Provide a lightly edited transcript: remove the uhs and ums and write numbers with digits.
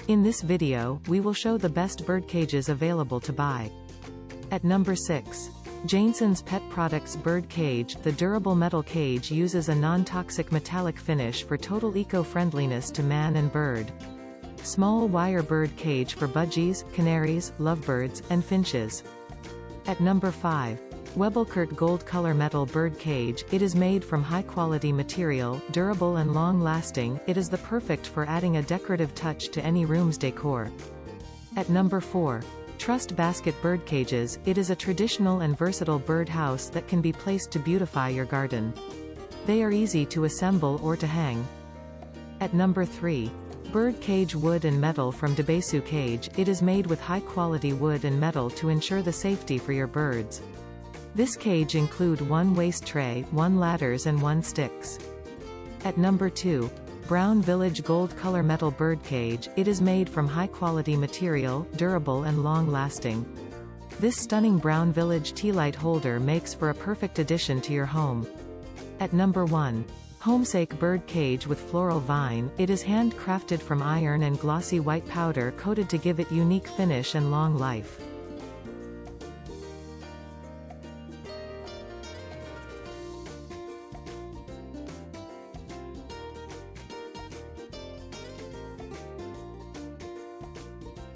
In this video, we will show the best bird cages available to buy. At number 6. Jainsons Pet Products Bird Cage. The durable metal cage uses a non-toxic metallic finish for total eco-friendliness to man and bird. Small wire bird cage for budgies, canaries, lovebirds, and finches. At number 5. WebelKart Gold Color Metal Bird Cage. It is made from high-quality material, durable and long-lasting. It is the perfect for adding a decorative touch to any room's decor. At number 4. Trust Basket Bird Cages. It is a traditional and versatile bird house that can be placed to beautify your garden. They are easy to assemble or to hang. At number 3. Bird Cage Wood and Metal from Debasu Cage. It is made with high-quality wood and metal to ensure the safety for your birds. This cage include 1 waste tray, 1 ladders and 1 sticks. At number 2. Brown Village Gold Color Metal Bird Cage. It is made from high-quality material, durable and long-lasting. This stunning Brown Village Tealight Holder makes for a perfect addition to your home. At number 1. Homesake Bird Cage with Floral Vine. It is handcrafted from iron and glossy white powder coated to give it unique finish and long life.